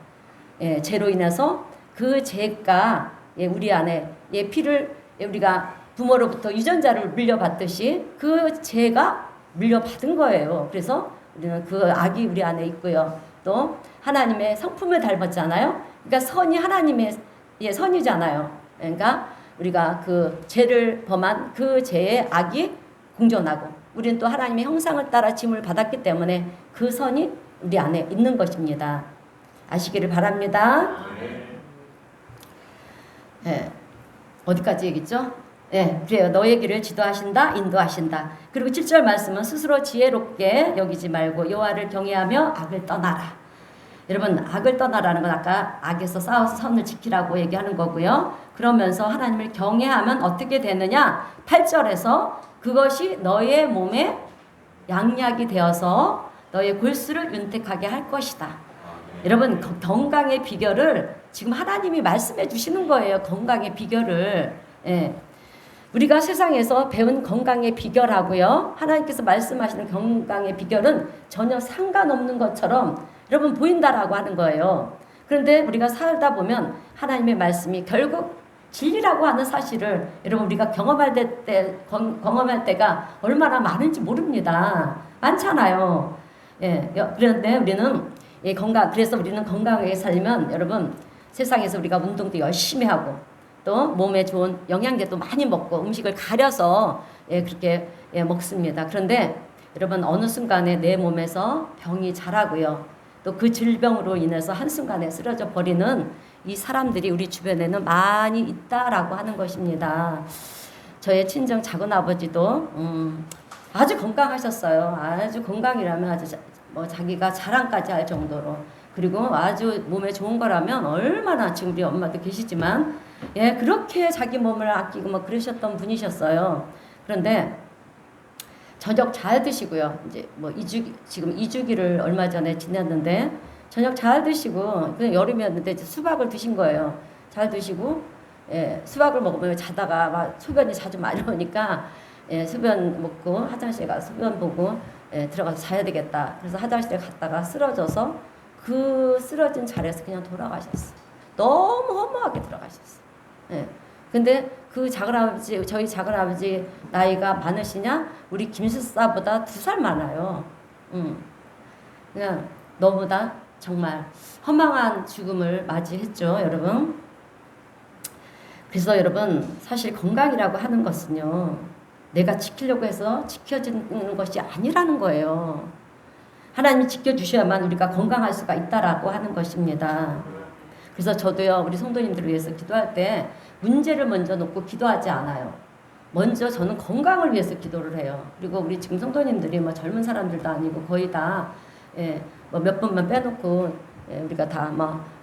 죄로 인해서 그 죄가 우리 안에 피를 우리가 부모로부터 유전자를 물려받듯이 그 죄가 물려받은 거예요. 그래서 우리는 그 악이 우리 안에 있고요. 또 하나님의 성품을 닮았잖아요. 그러니까 선이 하나님의 선이잖아요. 그러니까 우리가 그 죄를 범한 그 죄의 악이 공존하고 우리는 또 하나님의 형상을 따라 짐을 받았기 때문에 그 선이 우리 안에 있는 것입니다. 아시기를 바랍니다. 어디까지 얘기했죠? 그래요. 너의 길을 지도하신다, 인도하신다. 그리고 7절 말씀은 스스로 지혜롭게 여기지 말고 여호와를 경외하며 악을 떠나라. 여러분 악을 떠나라는 건 아까 악에서 싸워서 선을 지키라고 얘기하는 거고요. 그러면서 하나님을 경외하면 어떻게 되느냐? 8절에서 그것이 너의 몸에 양약이 되어서 너의 골수를 윤택하게 할 것이다. 여러분 건강의 비결을 지금 하나님이 말씀해 주시는 거예요. 건강의 비결을. 우리가 세상에서 배운 건강의 비결하고요. 하나님께서 말씀하시는 건강의 비결은 전혀 상관없는 것처럼 여러분 보인다라고 하는 거예요. 그런데 우리가 살다 보면 하나님의 말씀이 결국 진리라고 하는 사실을 여러분 우리가 경험할 때가 얼마나 많은지 모릅니다. 많잖아요. 그런데 우리는 그래서 우리는 건강하게 살면 여러분 세상에서 우리가 운동도 열심히 하고 또 몸에 좋은 영양제도 많이 먹고 음식을 가려서 그렇게 먹습니다. 그런데 여러분 어느 순간에 내 몸에서 병이 자라고요. 또 그 질병으로 인해서 한순간에 쓰러져 버리는 이 사람들이 우리 주변에는 많이 있다라고 하는 것입니다. 저의 친정 작은아버지도 아주 건강하셨어요. 아주 건강이라면 아주 자기가 자랑까지 할 정도로. 그리고 아주 몸에 좋은 거라면 얼마나 지금 우리 엄마도 계시지만 그렇게 자기 몸을 아끼고 그러셨던 분이셨어요. 그런데 저녁 잘 드시고요. 이제 지금 2주기를 얼마 전에 지냈는데 저녁 잘 드시고 그냥 여름이었는데 이제 수박을 드신 거예요. 잘 드시고 수박을 먹으면 자다가 막 소변이 자주 마려우니까 소변 먹고 화장실 가서 소변 보고 들어가서 자야 되겠다. 그래서 화장실에 갔다가 쓰러져서 그 쓰러진 자리에서 그냥 돌아가셨어요. 너무 허무하게 돌아가셨어요. 근데 그 저희 작은아버지 나이가 많으시냐? 우리 김수사보다 2살 많아요. 그냥 너보다 정말 허망한 죽음을 맞이했죠, 여러분. 그래서 여러분 사실 건강이라고 하는 것은요. 내가 지키려고 해서 지켜지는 것이 아니라는 거예요. 하나님이 지켜주셔야만 우리가 건강할 수가 있다라고 하는 것입니다. 그래서 저도요 우리 성도님들을 위해서 기도할 때 문제를 먼저 놓고 기도하지 않아요. 먼저 저는 건강을 위해서 기도를 해요. 그리고 우리 지금 성도님들이 젊은 사람들도 아니고 거의 다 몇 분만 빼놓고 우리가 다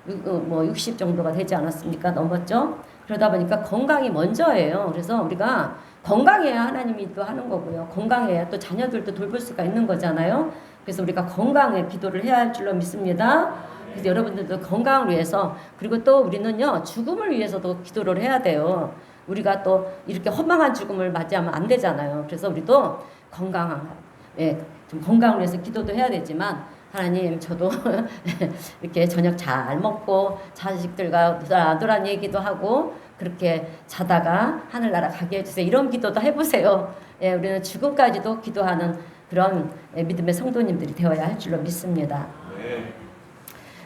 60 정도가 되지 않았습니까? 넘었죠? 그러다 보니까 건강이 먼저예요. 그래서 우리가 건강해야 하나님이 또 하는 거고요. 건강해야 또 자녀들도 돌볼 수가 있는 거잖아요. 그래서 우리가 건강에 기도를 해야 할 줄로 믿습니다. 그래서 여러분들도 건강을 위해서 그리고 또 우리는요 죽음을 위해서도 기도를 해야 돼요. 우리가 또 이렇게 허망한 죽음을 맞이하면 안 되잖아요. 그래서 우리도 좀 건강을 위해서 기도도 해야 되지만 하나님 저도 이렇게 저녁 잘 먹고 자식들과 노란 얘기도 하고 그렇게 자다가 하늘나라 가게 해주세요. 이런 기도도 해보세요. 우리는 죽음까지도 기도하는 그런 믿음의 성도님들이 되어야 할 줄로 믿습니다.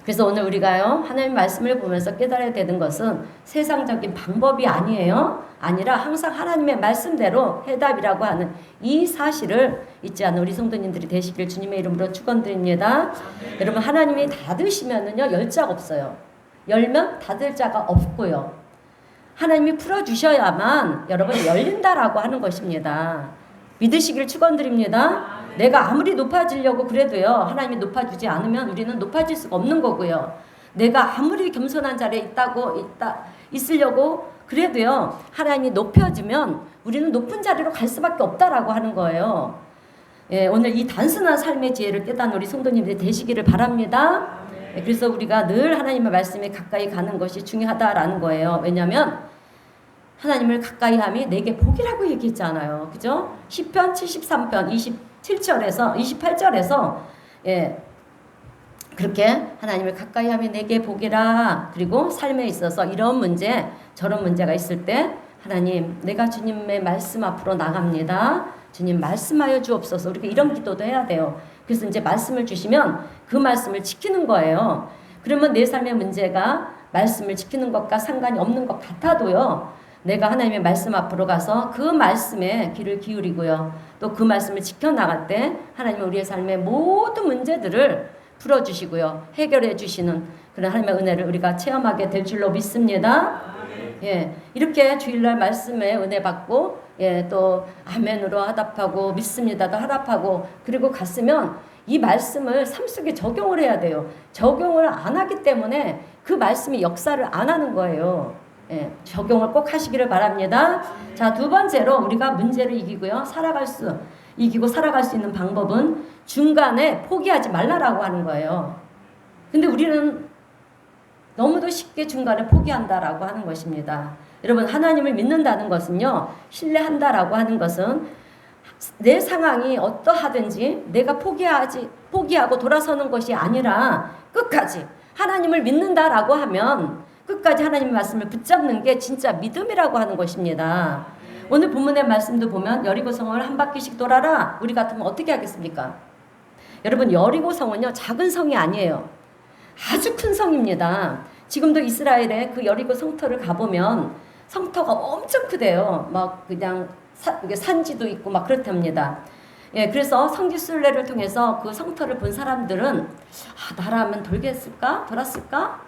그래서 오늘 우리가요 하나님 말씀을 보면서 깨달아야 되는 것은 세상적인 방법이 아니라 항상 하나님의 말씀대로 해답이라고 하는 이 사실을 잊지 않는 우리 성도님들이 되시길 주님의 이름으로 축원드립니다. 여러분 하나님이 닫으시면은요 열 자가 없어요. 열면 닫을 자가 없고요. 하나님이 풀어주셔야만 여러분 열린다라고 하는 것입니다. 믿으시길 축원드립니다. 내가 아무리 높아지려고 그래도요, 하나님이 높아주지 않으면 우리는 높아질 수가 없는 거고요. 내가 아무리 겸손한 자리에 있으려고 그래도요, 하나님이 높여주면 우리는 높은 자리로 갈 수밖에 없다라고 하는 거예요. 예, 오늘 이 단순한 삶의 지혜를 깨닫는 우리 성도님들이 되시기를 바랍니다. 예, 그래서 우리가 늘 하나님의 말씀에 가까이 가는 것이 중요하다라는 거예요. 왜냐하면 하나님을 가까이 함이 내게 복이라고 얘기했잖아요. 그죠? 시편 73편 27절에서 28절에서 예, 그렇게 하나님을 가까이 함이 내게 복이라. 그리고 삶에 있어서 이런 문제 저런 문제가 있을 때 하나님 내가 주님의 말씀 앞으로 나갑니다. 주님 말씀하여 주옵소서. 우리가 이런 기도도 해야 돼요. 그래서 이제 말씀을 주시면 그 말씀을 지키는 거예요. 그러면 내 삶의 문제가 말씀을 지키는 것과 상관이 없는 것 같아도요, 내가 하나님의 말씀 앞으로 가서 그 말씀에 귀를 기울이고요, 또 그 말씀을 지켜나갈 때 하나님은 우리의 삶의 모든 문제들을 풀어주시고요, 해결해 주시는 그런 하나님의 은혜를 우리가 체험하게 될 줄로 믿습니다. 예, 이렇게 주일날 말씀에 은혜 받고, 예, 또 아멘으로 화답하고 믿습니다도 화답하고 그리고 갔으면 이 말씀을 삶 속에 적용을 해야 돼요. 적용을 안 하기 때문에 그 말씀이 역사를 안 하는 거예요. 예, 적용을 꼭 하시기를 바랍니다. 자, 두 번째로 우리가 문제를 이기고 살아갈 수 있는 방법은 중간에 포기하지 말라라고 하는 거예요. 근데 우리는 너무도 쉽게 중간에 포기한다라고 하는 것입니다. 여러분, 하나님을 믿는다는 것은요, 신뢰한다라고 하는 것은 내 상황이 어떠하든지 내가 포기하고 돌아서는 것이 아니라 끝까지 하나님을 믿는다라고 하면 끝까지 하나님의 말씀을 붙잡는 게 진짜 믿음이라고 하는 것입니다. 오늘 본문의 말씀도 보면 여리고성을 한 바퀴씩 돌아라. 우리 같으면 어떻게 하겠습니까? 여러분, 여리고성은요, 작은 성이 아니에요. 아주 큰 성입니다. 지금도 이스라엘의 그 여리고 성터를 가보면 성터가 엄청 크대요. 막 그냥 산지도 있고 막 그렇답니다. 예, 그래서 성지순례를 통해서 그 성터를 본 사람들은 나라면 돌았을까?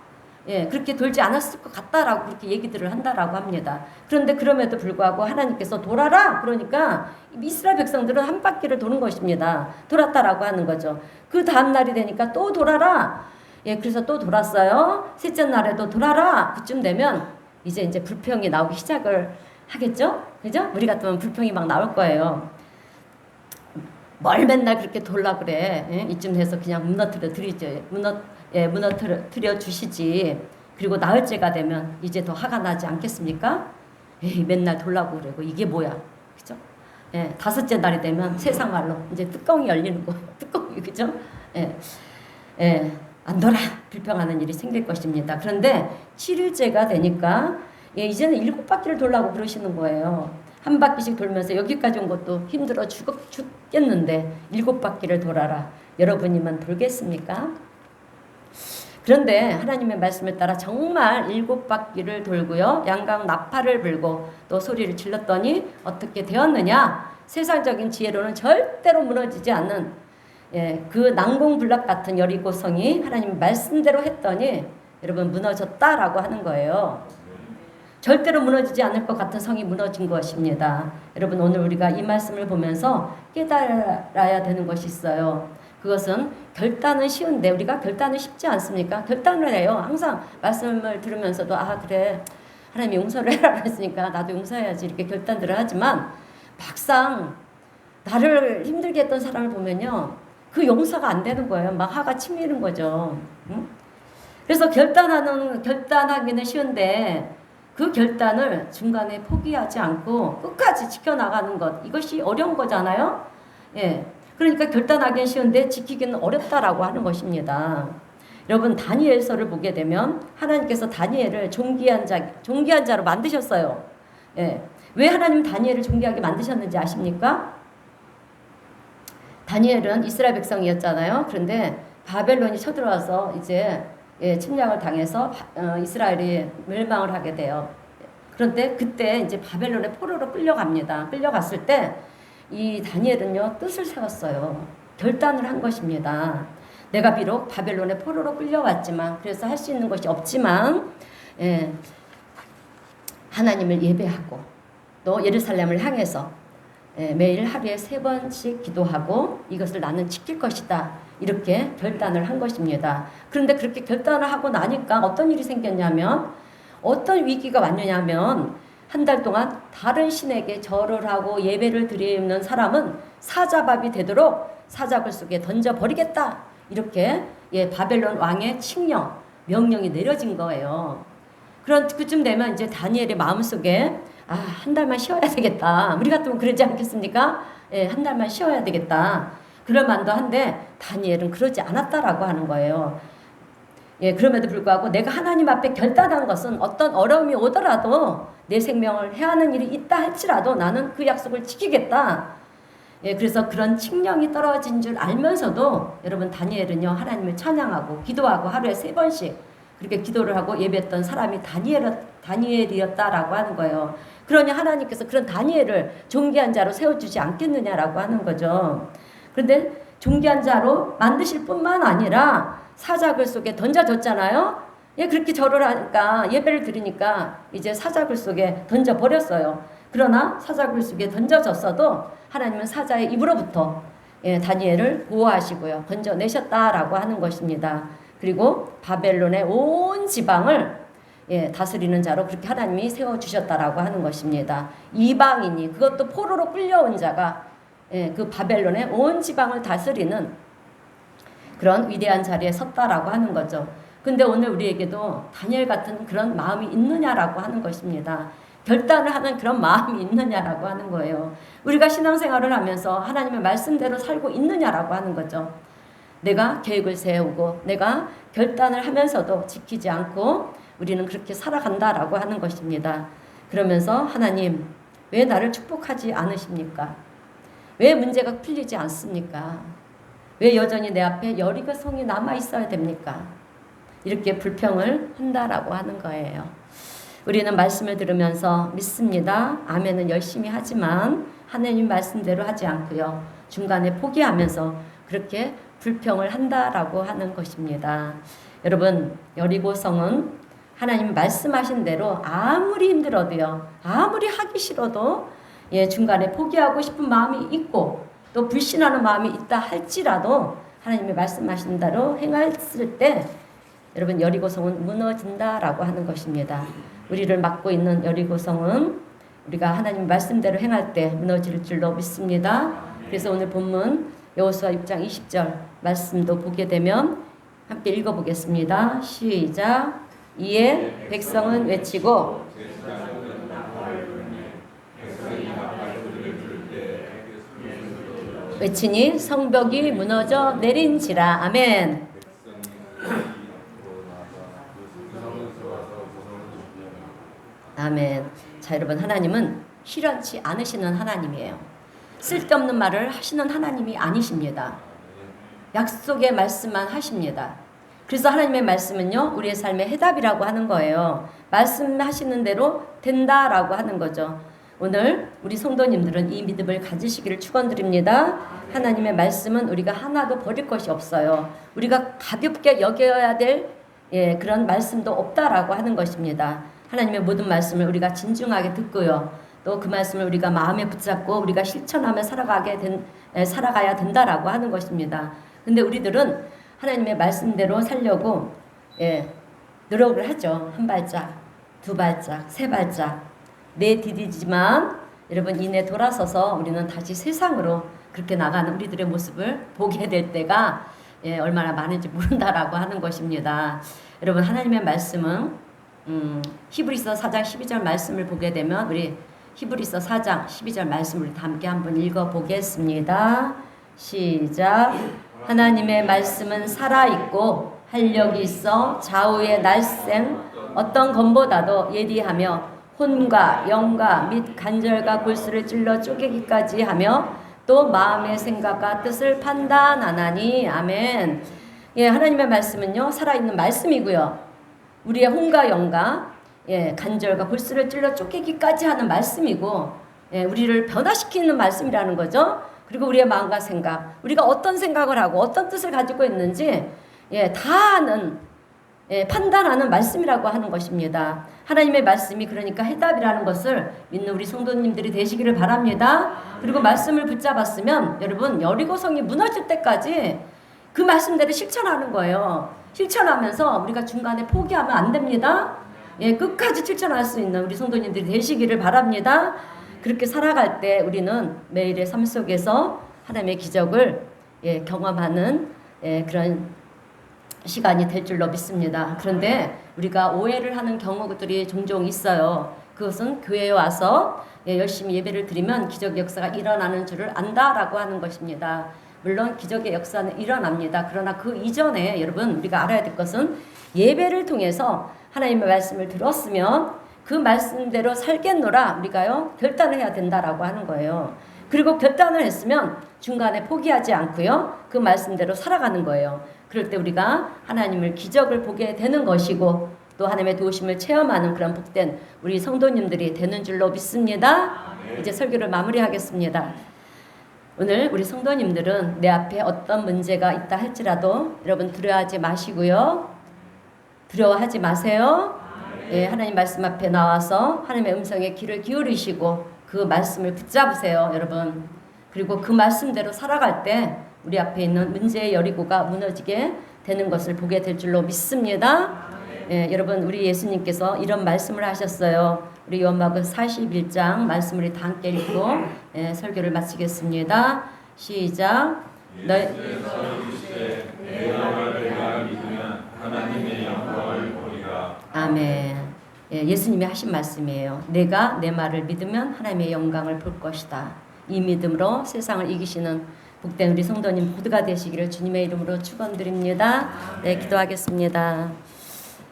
예, 그렇게 돌지 않았을 것 같다라고 그렇게 얘기들을 한다라고 합니다. 그런데 그럼에도 불구하고 하나님께서 돌아라 그러니까 이스라엘 백성들은 한 바퀴를 도는 것입니다. 돌았다라고 하는 거죠. 그 다음 날이 되니까 또 돌아라. 예, 그래서 또 돌았어요. 셋째 날에도 돌아라. 그쯤 되면 이제 불평이 나오기 시작을 하겠죠? 그죠? 우리 같으면 불평이 막 나올 거예요. 뭘 맨날 그렇게 돌라 그래. 예? 이쯤 돼서 그냥 무너뜨려 주시지. 그리고 나흘째가 되면 이제 더 화가 나지 않겠습니까? 에이, 맨날 돌라고 그러고 이게 뭐야? 그죠? 예, 다섯째 날이 되면 세상 말로 이제 뚜껑이 열리는 거예요. 뚜껑이, 그죠? 예, 예, 안 돌아 불평하는 일이 생길 것입니다. 그런데 7일째가 되니까 예, 이제는 7바퀴를 돌라고 그러시는 거예요. 한 바퀴씩 돌면서 여기까지 온 것도 힘들어 죽겠는데 7바퀴를 돌아라. 여러분이면 돌겠습니까? 그런데 하나님의 말씀을 따라 정말 7바퀴를 돌고요, 양강 나팔을 불고 또 소리를 질렀더니 어떻게 되었느냐? 세상적인 지혜로는 절대로 무너지지 않는 그 난공불락 같은 여리고성이 하나님 말씀대로 했더니 여러분 무너졌다라고 하는 거예요. 절대로 무너지지 않을 것 같은 성이 무너진 것입니다. 여러분, 오늘 우리가 이 말씀을 보면서 깨달아야 되는 것이 있어요. 그것은 결단은 쉬운데 우리가 결단은 쉽지 않습니까? 결단을 해요. 항상 말씀을 들으면서도 그래, 하나님이 용서를 해라 했으니까 나도 용서해야지 이렇게 결단들을 하지만 막상 나를 힘들게 했던 사람을 보면요, 그 용서가 안 되는 거예요. 막 화가 치미는 거죠. 응? 그래서 결단하기는 쉬운데 그 결단을 중간에 포기하지 않고 끝까지 지켜나가는 것, 이것이 어려운 거잖아요. 예. 그러니까 결단하기는 쉬운데 지키기는 어렵다라고 하는 것입니다. 여러분, 다니엘서를 보게 되면 하나님께서 다니엘을 존귀한 자로 만드셨어요. 예. 왜 하나님 다니엘을 존귀하게 만드셨는지 아십니까? 다니엘은 이스라엘 백성이었잖아요. 그런데 바벨론이 쳐들어와서 이제 침략을 당해서 이스라엘이 멸망을 하게 돼요. 그런데 그때 이제 바벨론의 포로로 끌려갑니다. 끌려갔을 때 이 다니엘은요, 뜻을 세웠어요. 결단을 한 것입니다. 내가 비록 바벨론의 포로로 끌려왔지만, 그래서 할 수 있는 것이 없지만, 하나님을 예배하고 또 예루살렘을 향해서 매일 하루에 3번씩 기도하고 이것을 나는 지킬 것이다. 이렇게 결단을 한 것입니다. 그런데 그렇게 결단을 하고 나니까 어떤 일이 생겼냐면 어떤 위기가 왔느냐면 한 달 동안 다른 신에게 절을 하고 예배를 드리는 사람은 사자밥이 되도록 사자굴 속에 던져버리겠다. 이렇게 바벨론 왕의 명령이 내려진 거예요. 그런 그쯤 되면 이제 다니엘의 마음속에 한 달만 쉬어야 되겠다. 우리 같으면 그러지 않겠습니까? 한 달만 쉬어야 되겠다. 그럴 만도 한데 다니엘은 그러지 않았다라고 하는 거예요. 그럼에도 불구하고 내가 하나님 앞에 결단한 것은 어떤 어려움이 오더라도 내 생명을 해하는 일이 있다 할지라도 나는 그 약속을 지키겠다. 그래서 그런 칙령이 떨어진 줄 알면서도 여러분 다니엘은요 하나님을 찬양하고 기도하고 하루에 3번씩 그렇게 기도를 하고 예배했던 사람이 다니엘이었다라고 하는 거예요. 그러니 하나님께서 그런 다니엘을 존귀한 자로 세워주지 않겠느냐라고 하는 거죠. 그런데 존귀한 자로 만드실 뿐만 아니라 사자굴 속에 던져줬잖아요. 그렇게 절을 하니까 예배를 드리니까 이제 사자굴 속에 던져버렸어요. 그러나 사자굴 속에 던져졌어도 하나님은 사자의 입으로부터 다니엘을 보호하시고요. 건져내셨다라고 하는 것입니다. 그리고 바벨론의 온 지방을 다스리는 자로 그렇게 하나님이 세워주셨다라고 하는 것입니다. 이방인이 그것도 포로로 끌려온 자가 그 바벨론의 온 지방을 다스리는 그런 위대한 자리에 섰다라고 하는 거죠. 근데 오늘 우리에게도 다니엘 같은 그런 마음이 있느냐라고 하는 것입니다. 결단을 하는 그런 마음이 있느냐라고 하는 거예요. 우리가 신앙생활을 하면서 하나님의 말씀대로 살고 있느냐라고 하는 거죠. 내가 계획을 세우고 내가 결단을 하면서도 지키지 않고 우리는 그렇게 살아간다라고 하는 것입니다. 그러면서 하나님 왜 나를 축복하지 않으십니까? 왜 문제가 풀리지 않습니까? 왜 여전히 내 앞에 여리고 성이 남아 있어야 됩니까? 이렇게 불평을 한다라고 하는 거예요. 우리는 말씀을 들으면서 믿습니다. 아멘은 열심히 하지만 하나님 말씀대로 하지 않고요. 중간에 포기하면서 그렇게 불평을 한다라고 하는 것입니다. 여러분 여리고성은 하나님 말씀하신 대로 아무리 힘들어도요. 아무리 하기 싫어도 중간에 포기하고 싶은 마음이 있고 또 불신하는 마음이 있다 할지라도 하나님이 말씀하신 대로 행했을 때 여러분 여리고성은 무너진다라고 하는 것입니다. 우리를 막고 있는 여리고성은 우리가 하나님 말씀대로 행할 때 무너질 줄로 믿습니다. 그래서 오늘 본문 여호수아 6장 20절 말씀도 보게 되면 함께 읽어보겠습니다. 시작. 이에 백성은 외치고 외치니 성벽이 무너져 내린지라. 아멘. 아멘. 자, 여러분 하나님은 희련치 않으시는 하나님이에요. 쓸데없는 말을 하시는 하나님이 아니십니다. 약속의 말씀만 하십니다. 그래서 하나님의 말씀은요 우리의 삶의 해답이라고 하는 거예요. 말씀하시는 대로 된다라고 하는 거죠. 오늘 우리 성도님들은 이 믿음을 가지시기를 축원드립니다. 하나님의 말씀은 우리가 하나도 버릴 것이 없어요. 우리가 가볍게 여겨야 될 그런 말씀도 없다라고 하는 것입니다. 하나님의 모든 말씀을 우리가 진중하게 듣고요. 또 그 말씀을 우리가 마음에 붙잡고 우리가 실천하며 살아가야 된다라고 하는 것입니다. 근데 우리들은 하나님의 말씀대로 살려고 노력을 하죠. 한 발짝, 두 발짝, 세 발짝 내디디지만 여러분 이내 돌아서서 우리는 다시 세상으로 그렇게 나가는 우리들의 모습을 보게 될 때가 얼마나 많은지 모른다라고 하는 것입니다. 여러분 하나님의 말씀은 히브리서 4장 12절 말씀을 보게 되면 우리 히브리서 4장 12절 말씀을 함께 한번 읽어보겠습니다. 시작. 하나님의 말씀은 살아있고 활력이 있어 좌우의 날쌘 어떤 검보다도 예리하며 혼과 영과 및 간절과 골수를 찔러 쪼개기까지 하며 또 마음의 생각과 뜻을 판단하나니. 아멘. 하나님의 말씀은요 살아있는 말씀이고요. 우리의 혼과 영과 간절과 골수를 찔러 쪼개기까지 하는 말씀이고 우리를 변화시키는 말씀이라는 거죠. 그리고 우리의 마음과 생각, 우리가 어떤 생각을 하고 어떤 뜻을 가지고 있는지 다 아는 판단하는 말씀이라고 하는 것입니다. 하나님의 말씀이 그러니까 해답이라는 것을 믿는 우리 성도님들이 되시기를 바랍니다. 그리고 말씀을 붙잡았으면 여러분 여리고성이 무너질 때까지 그 말씀대로 실천하는 거예요. 실천하면서 우리가 중간에 포기하면 안 됩니다. 끝까지 실천할 수 있는 우리 성도님들이 되시기를 바랍니다. 그렇게 살아갈 때 우리는 매일의 삶 속에서 하나님의 기적을 경험하는 그런 시간이 될 줄로 믿습니다. 그런데 우리가 오해를 하는 경우들이 종종 있어요. 그것은 교회에 와서 열심히 예배를 드리면 기적의 역사가 일어나는 줄을 안다라고 하는 것입니다. 물론 기적의 역사는 일어납니다. 그러나 그 이전에 여러분 우리가 알아야 될 것은 예배를 통해서 하나님의 말씀을 들었으면 그 말씀대로 살겠노라 우리가요 결단을 해야 된다라고 하는 거예요. 그리고 결단을 했으면 중간에 포기하지 않고요 그 말씀대로 살아가는 거예요. 그럴 때 우리가 하나님을 기적을 보게 되는 것이고 또 하나님의 도우심을 체험하는 그런 복된 우리 성도님들이 되는 줄로 믿습니다. 이제 설교를 마무리하겠습니다. 오늘 우리 성도님들은 내 앞에 어떤 문제가 있다 할지라도 여러분 두려워하지 마시고요. 두려워하지 마세요. 하나님 말씀 앞에 나와서 하나님의 음성에 귀를 기울이시고 그 말씀을 붙잡으세요, 여러분. 그리고 그 말씀대로 살아갈 때 우리 앞에 있는 문제의 여리고가 무너지게 되는 것을 보게 될 줄로 믿습니다. 여러분 우리 예수님께서 이런 말씀을 하셨어요. 우리 요한복음 41장 말씀을 우리 다 함께 읽고 설교를 마치겠습니다. 시작. 아멘. 예수님이 하신 말씀이에요. 내가 내 말을 믿으면 하나님의 영광을 볼 것이다. 이 믿음으로 세상을 이기시는 복된 우리 성도님 모두가 되시기를 주님의 이름으로 축원드립니다. 기도하겠습니다.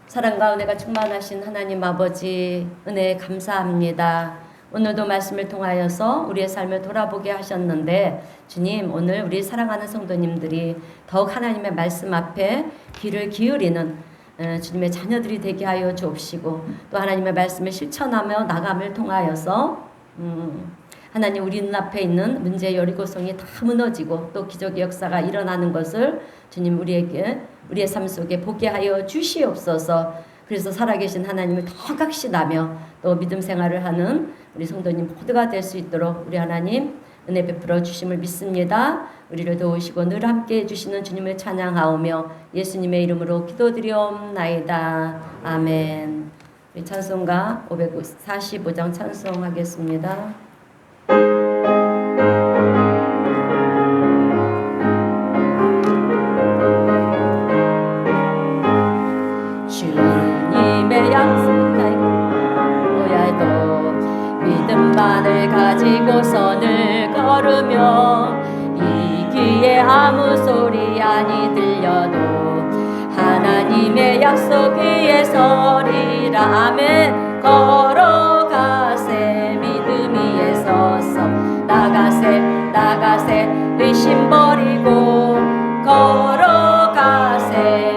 사랑과 은혜가 충만하신 하나님 아버지 은혜에 감사합니다. 오늘도 말씀을 통하여서 우리의 삶을 돌아보게 하셨는데 주님 오늘 우리 사랑하는 성도님들이 더욱 하나님의 말씀 앞에 귀를 기울이는 주님의 자녀들이 되게 하여 주옵시고 또 하나님의 말씀을 실천하며 나감을 통하여서 하나님 우리 눈앞에 있는 문제의 여리고성이 다 무너지고 또 기적의 역사가 일어나는 것을 주님 우리에게 우리의 삶 속에 보게 하여 주시옵소서. 그래서 살아계신 하나님을 더 각신하며 또 믿음 생활을 하는 우리 성도님 모두가 될 수 있도록 우리 하나님 은혜 베풀어 주심을 믿습니다. 우리를 도우시고 늘 함께 해주시는 주님을 찬양하오며 예수님의 이름으로 기도드리옵나이다. 아멘. 우리 찬송가 545장 찬송하겠습니다. 주님의 약속할 고야도 믿음만을 가지고 선을 걸으며 이 귀에 아무 소리 아니 들려도 하나님의 약속 위에 서리라. 아멘. 걸어가세 믿음 위에 서서 나가세 의심 버리고 걸어가세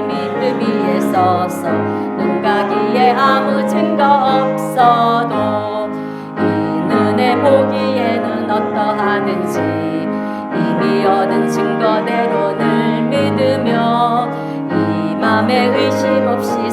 믿음 위에 서서 눈 가기에 아무 증거 없어도 이 눈에 보기에는 어떠하든지 이미 얻은 증거대로 늘 믿으며 이 맘에 의심 없이